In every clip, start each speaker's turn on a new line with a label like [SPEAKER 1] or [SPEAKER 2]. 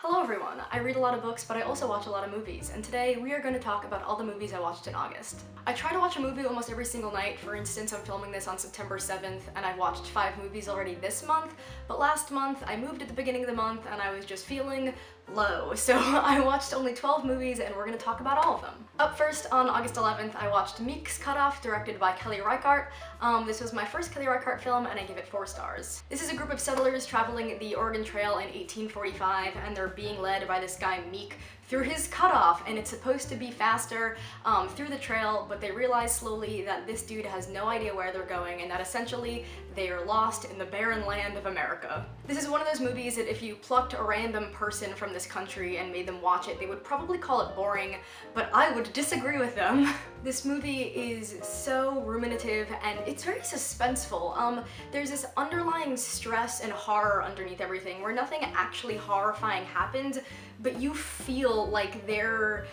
[SPEAKER 1] Hello everyone! I read a lot of books, but I also watch a lot of movies, and today we are going to talk about all the movies I watched in August. I try to watch a movie almost every single night. For instance, I'm filming this on September 7th, and I've watched 5 movies already this month, but last month I moved at the beginning of the month and I was just feeling low, so I watched only 12 movies and we're going to talk about all of them. Up first, on August 11th, I watched Meeks, Cutoff, directed by Kelly Reichardt. This was my first Kelly Reichardt film and I give it 4 stars. This is a group of settlers traveling the Oregon Trail in 1845, and they're being led by this guy Meek through his cutoff, and it's supposed to be faster through the trail, but they realize slowly that this dude has no idea where they're going and that essentially they are lost in the barren land of America. This is one of those movies that if you plucked a random person from this country and made them watch it, they would probably call it boring, but I would disagree with them. This movie is so ruminative and it's very suspenseful. There's this underlying stress and horror underneath everything where nothing actually horrifying happens, but you feel like their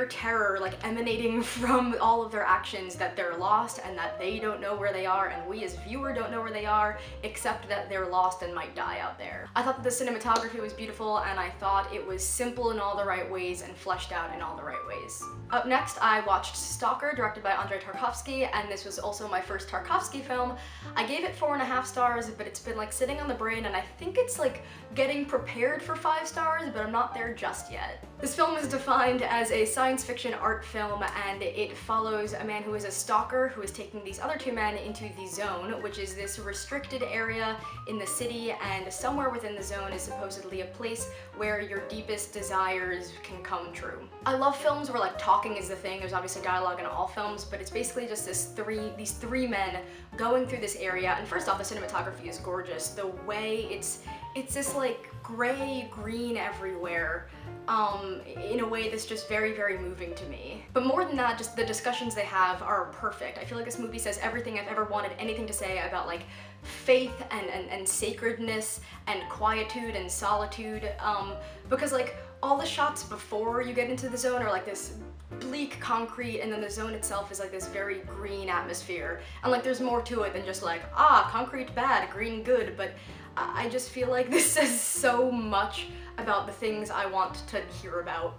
[SPEAKER 1] terror like emanating from all of their actions, that they're lost and that they don't know where they are, and we as viewer don't know where they are, except that they're lost and might die out there. I thought that the cinematography was beautiful, and I thought it was simple in all the right ways and fleshed out in all the right ways. Up next, I watched Stalker, directed by Andrei Tarkovsky, and this was also my first Tarkovsky film. I gave it 4.5 stars, but it's been like sitting on the brain, and I think it's like getting prepared for 5 stars, but I'm not there just yet. This film is defined as a science fiction art film, and it follows a man who is a stalker who is taking these other 2 men into the Zone, which is this restricted area in the city, and somewhere within the Zone is supposedly a place where your deepest desires can come true. I love films where like talking is the thing. There's obviously dialogue in all films, but it's basically just these three men going through this area, and first off, the cinematography is gorgeous. The way it's this like gray, green everywhere, in a way that's just very, very moving to me. But more than that, just the discussions they have are perfect. I feel like this movie says everything I've ever wanted anything to say about like faith and sacredness and quietude and solitude, because like all the shots before you get into the Zone are like this bleak concrete, and then the Zone itself is like this very green atmosphere, and like there's more to it than just like, concrete bad, green good, but I just feel like this says so much about the things I want to hear about.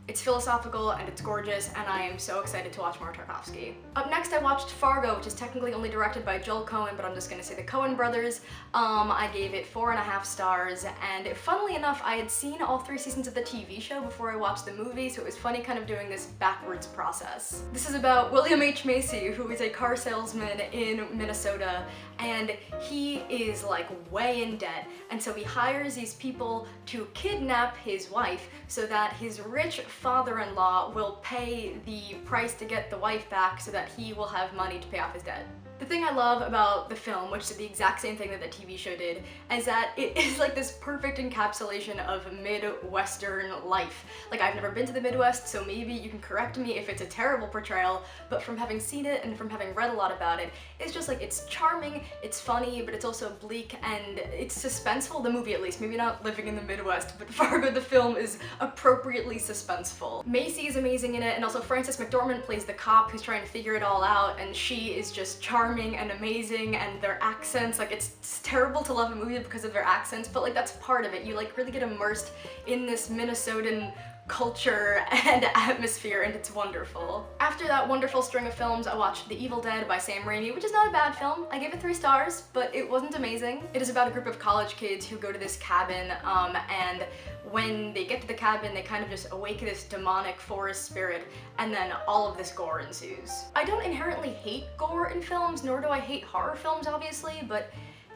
[SPEAKER 1] It's philosophical and it's gorgeous, and I am so excited to watch more Tarkovsky. Up next, I watched Fargo, which is technically only directed by Joel Coen, but I'm just gonna say the Coen brothers. I gave it 4.5 stars, and funnily enough, I had seen all 3 seasons of the TV show before I watched the movie, so it was funny kind of doing this backwards process. This is about William H. Macy, who is a car salesman in Minnesota, and he is like way in debt, and so he hires these people to kidnap his wife so that his rich father-in-law will pay the price to get the wife back so that he will have money to pay off his debt. The thing I love about the film, which is the exact same thing that the TV show did, is that it is like this perfect encapsulation of Midwestern life. Like, I've never been to the Midwest, so maybe you can correct me if it's a terrible portrayal, but from having seen it and from having read a lot about it, it's just like, it's charming, it's funny, but it's also bleak, and it's suspenseful, the movie at least. Maybe not living in the Midwest, but Fargo the film is appropriately suspenseful. Macy is amazing in it, and also Frances McDormand plays the cop who's trying to figure it all out, and she is just charming and amazing, and their accents, like it's terrible to love a movie because of their accents, but like that's part of it. You like really get immersed in this Minnesotan culture and atmosphere, and it's wonderful. After that wonderful string of films, I watched The Evil Dead by Sam Raimi, which is not a bad film. I gave it 3 stars, but it wasn't amazing. It is about a group of college kids who go to this cabin, and when they get to the cabin, they kind of just awaken this demonic forest spirit, and then all of this gore ensues. I don't inherently hate gore in films, nor do I hate horror films, obviously, but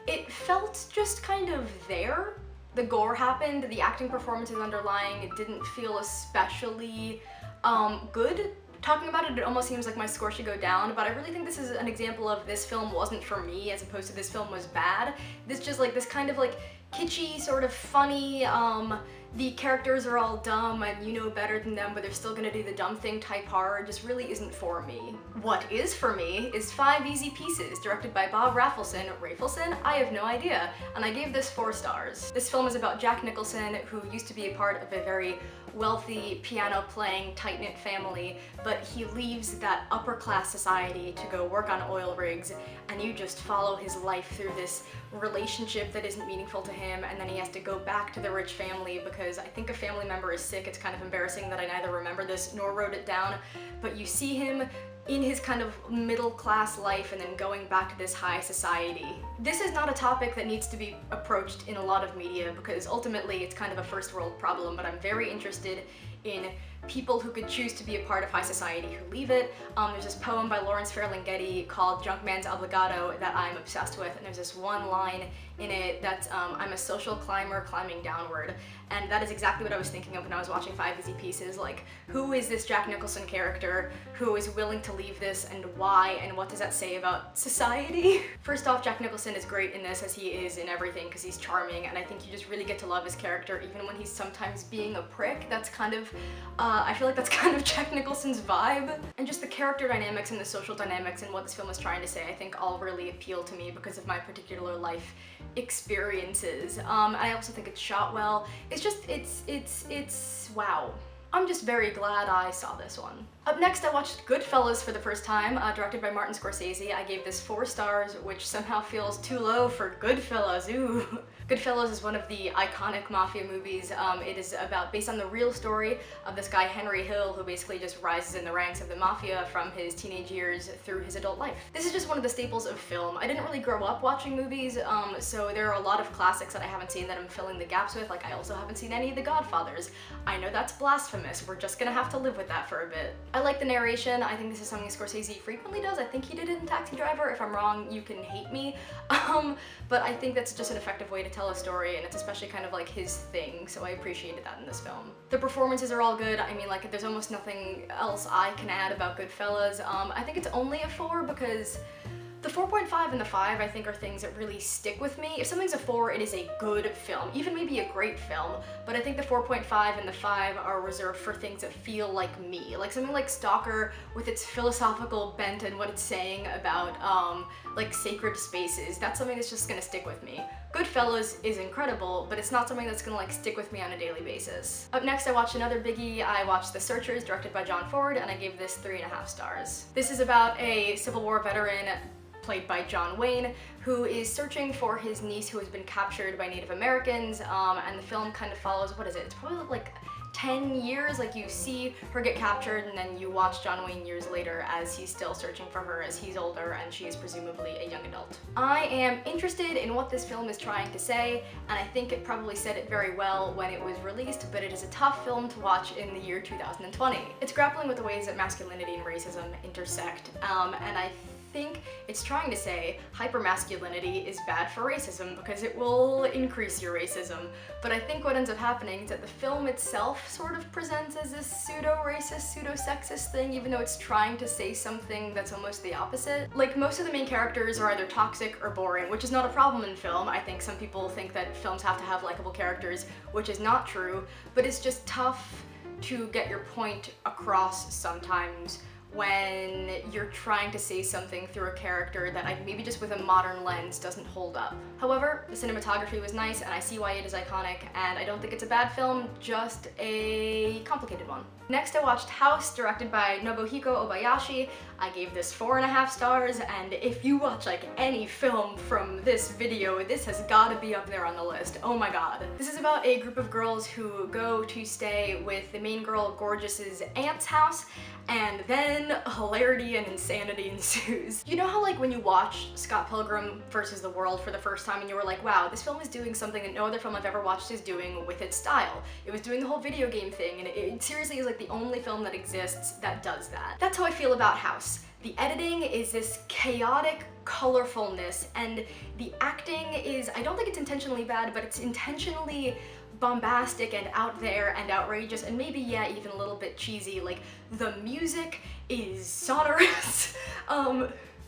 [SPEAKER 1] it felt just kind of there. The gore happened, the acting performances underlying it didn't feel especially good. Talking about it, it almost seems like my score should go down, but I really think this is an example of this film wasn't for me as opposed to this film was bad. This just like this kind of like kitschy, sort of funny, the characters are all dumb and you know better than them, but they're still gonna do the dumb thing type horror just really isn't for me. What is for me is 5 Easy Pieces, directed by Bob Rafelson. I have no idea, and I gave this 4 stars. This film is about Jack Nicholson, who used to be a part of a very wealthy, piano-playing, tight-knit family, but he leaves that upper-class society to go work on oil rigs, and you just follow his life through this relationship that isn't meaningful to him, and then he has to go back to the rich family because because I think a family member is sick. It's kind of embarrassing that I neither remember this nor wrote it down, but you see him in his kind of middle-class life and then going back to this high society. This is not a topic that needs to be approached in a lot of media because ultimately it's kind of a first world problem, but I'm very interested in people who could choose to be a part of high society who leave it. There's this poem by Lawrence Ferlinghetti called Junkman's Obligado that I'm obsessed with, and there's this one line in it that's, I'm a social climber climbing downward. And that is exactly what I was thinking of when I was watching Five Easy Pieces. Like, who is this Jack Nicholson character who is willing to leave this, and why, and what does that say about society? First off, Jack Nicholson is great in this, as he is in everything, because he's charming, and I think you just really get to love his character even when he's sometimes being a prick. That's kind of, I feel like that's kind of Jack Nicholson's vibe. And just the character dynamics and the social dynamics and what this film is trying to say, I think all really appeal to me because of my particular life experiences. I also think it's shot well. It's wow. I'm just very glad I saw this one. Up next, I watched Goodfellas for the first time, directed by Martin Scorsese. I gave this 4 stars, which somehow feels too low for Goodfellas, ooh. Goodfellas is one of the iconic mafia movies. It is based on the real story of this guy Henry Hill, who basically just rises in the ranks of the mafia from his teenage years through his adult life. This is just one of the staples of film. I didn't really grow up watching movies, so there are a lot of classics that I haven't seen that I'm filling the gaps with. Like, I also haven't seen any of the Godfathers. I know that's blasphemous. We're just gonna have to live with that for a bit. I like the narration. I think this is something Scorsese frequently does. I think he did it in Taxi Driver. If I'm wrong, you can hate me. But I think that's just an effective way to tell a story, and it's especially kind of like his thing, so I appreciated that in this film. The performances are all good. I mean, like, there's almost nothing else I can add about Goodfellas. I think it's only a 4 because the 4.5 and the 5, I think, are things that really stick with me. If something's a 4, it is a good film, even maybe a great film, but I think the 4.5 and the 5 are reserved for things that feel like me. Like something like Stalker, with its philosophical bent and what it's saying about, like, sacred spaces, that's something that's just gonna stick with me. Goodfellas is incredible, but it's not something that's gonna, like, stick with me on a daily basis. Up next, I watched another biggie. I watched The Searchers, directed by John Ford, and I gave this 3.5 stars. This is about a Civil War veteran played by John Wayne, who is searching for his niece who has been captured by Native Americans, and the film kind of follows, what is it? It's probably like 10 years, like you see her get captured and then you watch John Wayne years later as he's still searching for her as he's older and she is presumably a young adult. I am interested in what this film is trying to say, and I think it probably said it very well when it was released, but it is a tough film to watch in the year 2020. It's grappling with the ways that masculinity and racism intersect, and I think it's trying to say hypermasculinity is bad for racism because it will increase your racism. But I think what ends up happening is that the film itself sort of presents as this pseudo-racist, pseudo-sexist thing, even though it's trying to say something that's almost the opposite. Like, most of the main characters are either toxic or boring, which is not a problem in film. I think some people think that films have to have likable characters, which is not true, but it's just tough to get your point across sometimes when you're trying to say something through a character that maybe just with a modern lens doesn't hold up. However, the cinematography was nice and I see why it is iconic, and I don't think it's a bad film, just a complicated one. Next, I watched House, directed by Nobuhiko Obayashi. I gave this 4.5 stars, and if you watch like any film from this video, this has gotta be up there on the list. Oh my god. This is about a group of girls who go to stay with the main girl, Gorgeous's aunt's house, and then hilarity and insanity ensues. You know how, like, when you watch Scott Pilgrim vs. the World for the first time and you were like, wow, this film is doing something that no other film I've ever watched is doing with its style. It was doing the whole video game thing, and it seriously is like the only film that exists that does that. That's how I feel about House. The editing is this chaotic colorfulness, and the acting is, I don't think it's intentionally bad, but it's intentionally bombastic and out there and outrageous, and maybe, yeah, even a little bit cheesy. Like, the music is sonorous.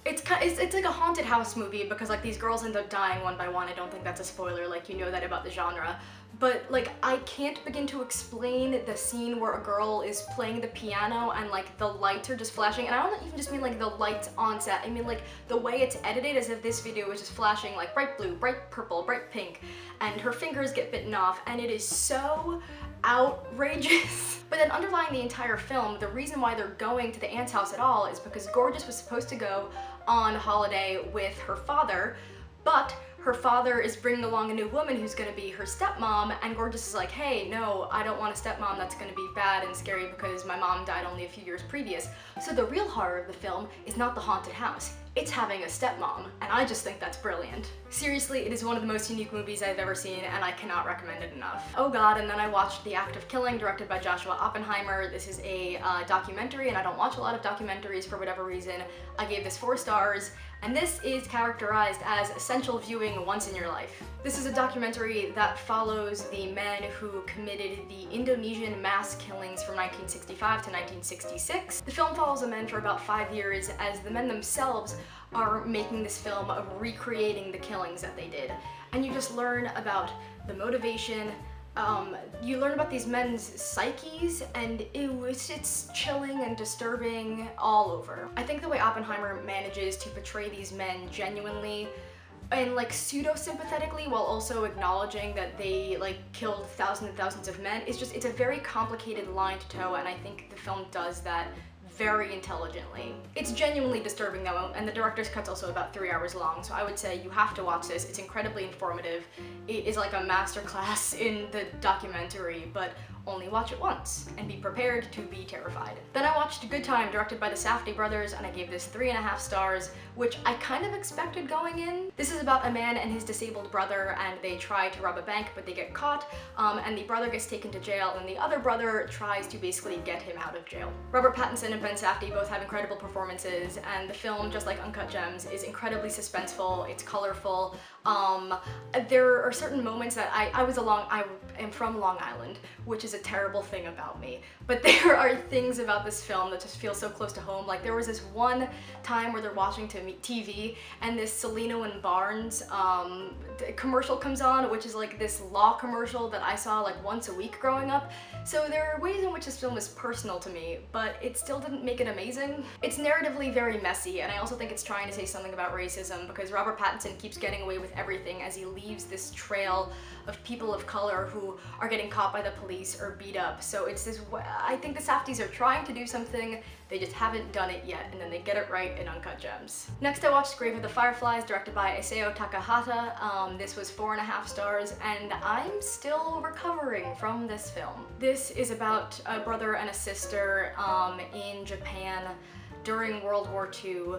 [SPEAKER 1] It's like a haunted house movie because, like, these girls end up dying one by one. I don't think that's a spoiler, like, you know that about the genre. But, like, I can't begin to explain the scene where a girl is playing the piano and, like, the lights are just flashing. And I don't even just mean, like, the lights on set. I mean, like, the way it's edited, as if this video is just flashing, like, bright blue, bright purple, bright pink, and her fingers get bitten off, and it is so outrageous. But then underlying the entire film, the reason why they're going to the aunt's house at all is because Gorgeous was supposed to go on holiday with her father, but her father is bringing along a new woman who's gonna be her stepmom, and Gorgeous is like, hey, no, I don't want a stepmom, that's gonna be bad and scary because my mom died only a few years previous. So the real horror of the film is not the haunted house, it's having a stepmom, and I just think that's brilliant. Seriously, it is one of the most unique movies I've ever seen, and I cannot recommend it enough. Oh god, and then I watched The Act of Killing, directed by Joshua Oppenheimer. This is a documentary, and I don't watch a lot of documentaries for whatever reason. I gave this 4 stars, and this is characterized as essential viewing once in your life. This is a documentary that follows the men who committed the Indonesian mass killings from 1965 to 1966. The film follows the men for about 5 years as the men themselves are making this film of recreating the killings that they did. And you just learn about the motivation, you learn about these men's psyches, and it's chilling and disturbing all over. I think the way Oppenheimer manages to portray these men genuinely and like pseudo-sympathetically while also acknowledging that they like killed thousands and thousands of men, it's a very complicated line to toe, and I think the film does that very intelligently. It's genuinely disturbing though, and the director's cut's also about 3 hours long, so I would say you have to watch this. It's incredibly informative. It is like a masterclass in the documentary, but only watch it once and be prepared to be terrified. Then I watched Good Time, directed by the Safdie brothers, and I gave this 3.5 stars, which I kind of expected going in. This is about a man and his disabled brother, and they try to rob a bank, but they get caught, and the brother gets taken to jail, and the other brother tries to basically get him out of jail. Robert Pattinson and Ben Safdie both have incredible performances, and the film, just like Uncut Gems, is incredibly suspenseful, it's colorful. There are certain moments that I am from Long Island, which is a terrible thing about me, but there are things about this film that just feel so close to home. Like there was this one time where they're watching TV and this Celino and Barnes commercial comes on, which is like this law commercial that I saw like once a week growing up. So there are ways in which this film is personal to me, but it still didn't make it amazing. It's narratively very messy, and I also think it's trying to say something about racism because Robert Pattinson keeps getting away with everything as he leaves this trail of people of color who are getting caught by the police or beat up. So it's this, I think the Safdies are trying to do something, they just haven't done it yet, and then they get it right in Uncut Gems. Next I watched Grave of the Fireflies, directed by Isao Takahata. This was 4.5 stars, and I'm still recovering from this film. This is about a brother and a sister in Japan during World War II.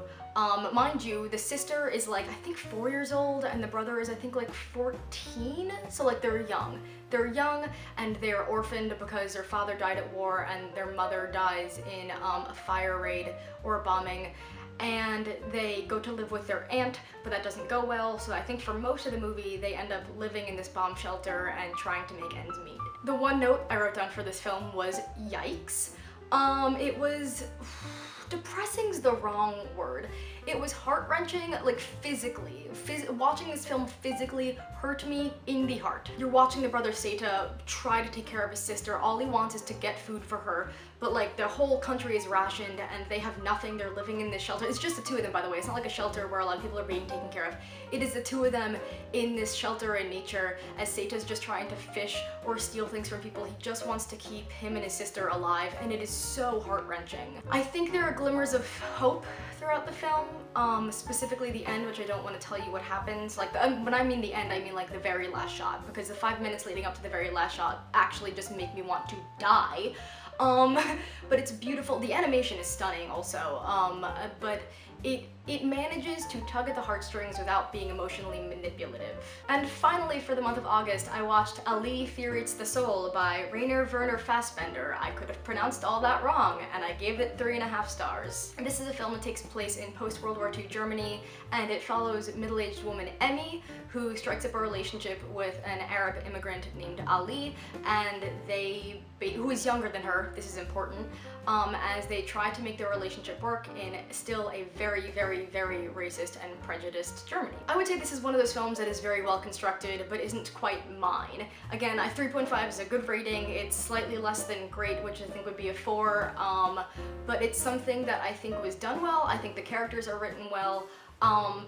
[SPEAKER 1] Mind you, the sister is like, I think 4 years old, and the brother is I think like 14, so like they're young. They're young, and they're orphaned because their father died at war and their mother dies in a fire raid or a bombing, and they go to live with their aunt, but that doesn't go well, so I think for most of the movie they end up living in this bomb shelter and trying to make ends meet. The one note I wrote down for this film was yikes. It was... depressing's the wrong word. It was heart-wrenching, like physically. Watching this film physically hurt me in the heart. You're watching the brother Seta try to take care of his sister. All he wants is to get food for her, but like the whole country is rationed and they have nothing. They're living in this shelter. It's just the two of them, by the way. It's not like a shelter where a lot of people are being taken care of. It is the two of them in this shelter in nature as Seta's just trying to fish or steal things from people. He just wants to keep him and his sister alive, and it is so heart-wrenching. I think there are glimmers of hope throughout the film, specifically the end, which I don't want to tell you what happens. Like, when I mean the end, I mean like the very last shot, because the 5 minutes leading up to the very last shot actually just make me want to die. But it's beautiful. The animation is stunning also, but it manages to tug at the heartstrings without being emotionally manipulative. And finally, for the month of August, I watched Ali Fear Eats the Soul by Rainer Werner Fassbender. I could have pronounced all that wrong, and I gave it 3.5 stars. This is a film that takes place in post-World War II Germany, and it follows middle-aged woman Emmy, who strikes up a relationship with an Arab immigrant named Ali, and who is younger than her, this is important, as they try to make their relationship work in still a very, very, very racist and prejudiced Germany. I would say this is one of those films that is very well constructed, but isn't quite mine. Again, 3.5 is a good rating. It's slightly less than great, which I think would be a 4, but it's something that I think was done well. I think the characters are written well.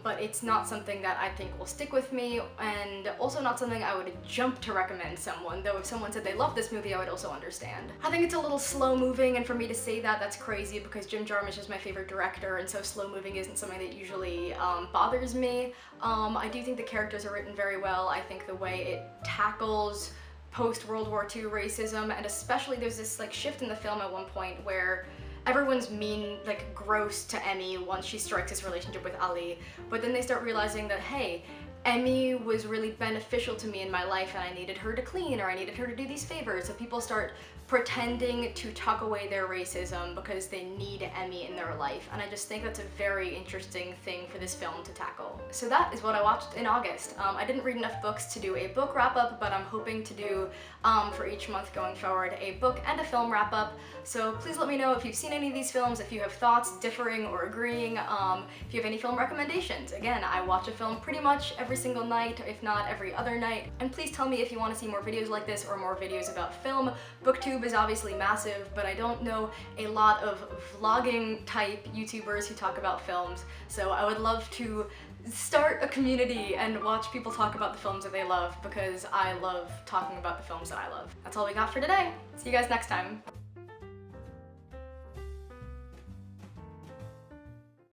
[SPEAKER 1] but it's not something that I think will stick with me, and also not something I would jump to recommend someone, though if someone said they love this movie, I would also understand. I think it's a little slow moving, and for me to say that, that's crazy because Jim Jarmusch is my favorite director, and so slow moving isn't something that usually bothers me. I do think the characters are written very well. I think the way it tackles post-World War II racism, and especially there's this like shift in the film at one point where everyone's mean, like gross to Emmy once she strikes this relationship with Ali, but then they start realizing that, hey, Emmy was really beneficial to me in my life and I needed her to clean or I needed her to do these favors. So people start pretending to tuck away their racism because they need Emmy in their life. And I just think that's a very interesting thing for this film to tackle. So that is what I watched in August. I didn't read enough books to do a book wrap-up, but I'm hoping to do, for each month going forward, a book and a film wrap-up. So please let me know if you've seen any of these films, if you have thoughts differing or agreeing, if you have any film recommendations. Again, I watch a film pretty much every single night, if not every other night. And please tell me if you want to see more videos like this or more videos about film. BookTube is obviously massive, but I don't know a lot of vlogging type YouTubers who talk about films, so I would love to start a community and watch people talk about the films that they love because I love talking about the films that I love. That's all we got for today. See you guys next time.